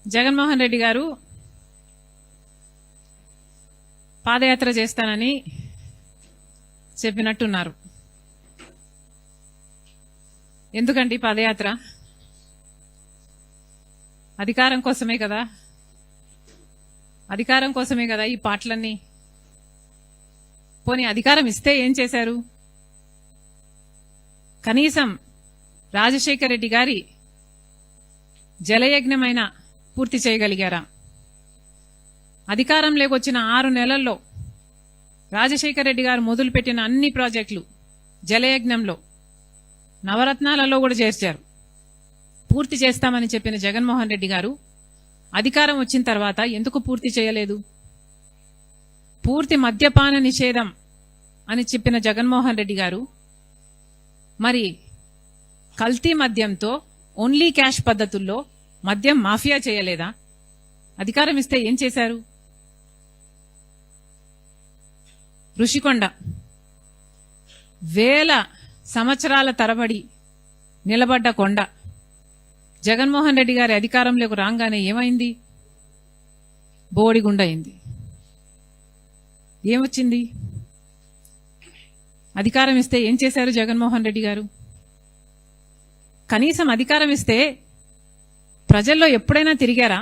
జగన్మోహన్ రెడ్డి గారు పాదయాత్ర చేస్తానని చెప్పినట్టున్నారు. ఎందుకండి పాదయాత్ర? అధికారం కోసమే కదా, అధికారం కోసమే కదా ఈ పాటలన్నీ. పోనీ అధికారం ఇస్తే ఏం చేశారు? కనీసం రాజశేఖర రెడ్డి గారి జలయజ్ఞమైన పూర్తి చేయగలిగారా? అధికారం లేకొచ్చిన 6 నెలల్లో రాజశేఖర రెడ్డి గారు మొదలుపెట్టిన అన్ని ప్రాజెక్టులు జలయజ్ఞంలో నవరత్నాలలో కూడా చేర్చారు. పూర్తి చేస్తామని చెప్పిన జగన్మోహన్ రెడ్డి గారు అధికారం వచ్చిన తర్వాత ఎందుకు పూర్తి చేయలేదు? పూర్తి మద్యపాన నిషేధం అని చెప్పిన జగన్మోహన్ రెడ్డి గారు మరి కల్తీ మద్యంతో ఓన్లీ క్యాష్ పద్ధతుల్లో మద్యం మాఫియా చేయలేదా? అధికారం ఇస్తే ఏం చేశారు? ఋషికొండ వేల సంవత్సరాల తరబడి నిలబడ్డ కొండ జగన్మోహన్ రెడ్డి గారి అధికారంలోకి రాగానే ఏమైంది? బోడిగుండయింది. ఏమొచ్చింది? అధికారం ఇస్తే ఏం చేశారు జగన్మోహన్ రెడ్డి గారు? కనీసం అధికారం ఇస్తే ప్రజల్లో ఎప్పుడైనా తిరిగారా?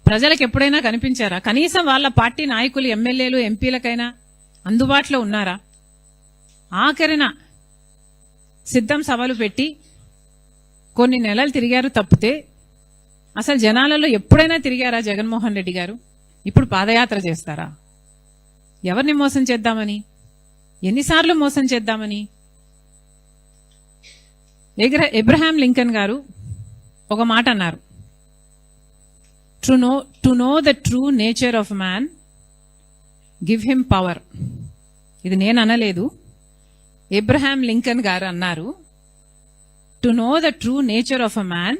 ప్రజలకు ఎప్పుడైనా కనిపించారా? కనీసం వాళ్ళ పార్టీ నాయకులు, ఎమ్మెల్యేలు, ఎంపీలకైనా అందుబాటులో ఉన్నారా? ఆఖరిన సిద్ధం సభలు పెట్టి కొన్ని నెలలు తిరిగారు తప్పితే అసలు జనాలలో ఎప్పుడైనా తిరిగారా జగన్మోహన్ రెడ్డి గారు? ఇప్పుడు పాదయాత్ర చేస్తారా? ఎవరిని మోసం చేద్దామని? ఎన్నిసార్లు మోసం చేద్దామని? అబ్రహాం లింకన్ గారు ఒక మాట అన్నారు, to know the true nature of man give him power. ఇది నేను అనలేదు, అబ్రహాం లింకన్ గారు అన్నారు. To know the true nature of a man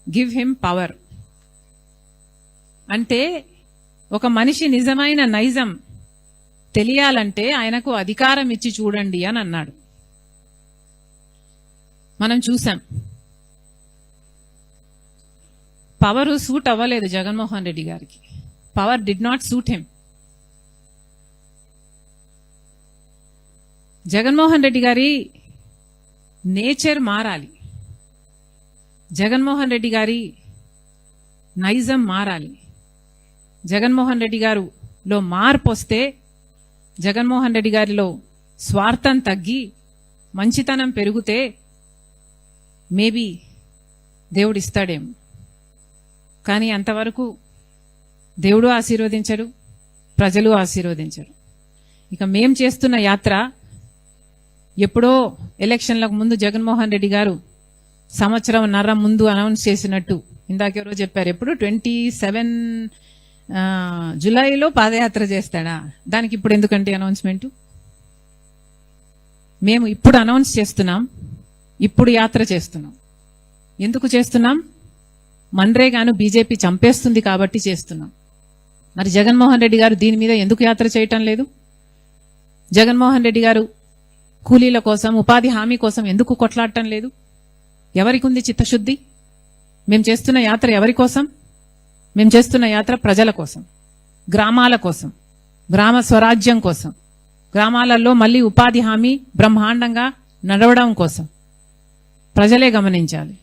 give him power. అంటే ఒక మనిషి నిజమైన నైజం తెలియాలంటే ఆయనకు అధికారం ఇచ్చి చూడండి అని అన్నాడు. మనం చూసాం, పవర్ సూట్ అవ్వలేదు జగన్మోహన్ రెడ్డి గారికి. Power did not suit him. Jaganmohan Reddy గారి నేచర్ మారాలి, జగన్మోహన్ రెడ్డి గారి నైజం మారాలి. జగన్మోహన్ రెడ్డి గారిలో మార్పు వస్తే, జగన్మోహన్ రెడ్డి గారిలో స్వార్థం తగ్గి మంచితనం పెరిగితే మేబీ దేవుడు ఇస్తాడేమో. కానీ అంతవరకు దేవుడు ఆశీర్వదించడు, ప్రజలు ఆశీర్వదించరు. ఇక మేం చేస్తున్న యాత్ర ఎప్పుడో ఎలక్షన్లకు ముందు జగన్మోహన్ రెడ్డి గారు సంవత్సరంన్నర ముందు అనౌన్స్ చేసినట్టు ఇందాకెవరో చెప్పారు, ఎప్పుడు 27 జూలైలో పాదయాత్ర చేస్తాడా? దానికి ఇప్పుడు ఎందుకంటే అనౌన్స్మెంట్? మేము ఇప్పుడు అనౌన్స్ చేస్తున్నాం, ఇప్పుడు యాత్ర చేస్తున్నాం. ఎందుకు చేస్తున్నాం? మన్రేగాను బీజేపీ చంపేస్తుంది కాబట్టి చేస్తున్నాం. మరి జగన్మోహన్ రెడ్డి గారు దీని మీద ఎందుకు యాత్ర చేయటం లేదు? జగన్మోహన్ రెడ్డి గారు కూలీల కోసం, ఉపాధి హామీ కోసం ఎందుకు కొట్లాడటం లేదు? ఎవరికి ఉంది చిత్తశుద్ధి? మేము చేస్తున్న యాత్ర ఎవరి కోసం? మేము చేస్తున్న యాత్ర ప్రజల కోసం, గ్రామాల కోసం, గ్రామ స్వరాజ్యం కోసం, గ్రామాలలో మళ్ళీ ఉపాధి హామీ బ్రహ్మాండంగా నడవడం కోసం. ప్రజలే గమనించాలి.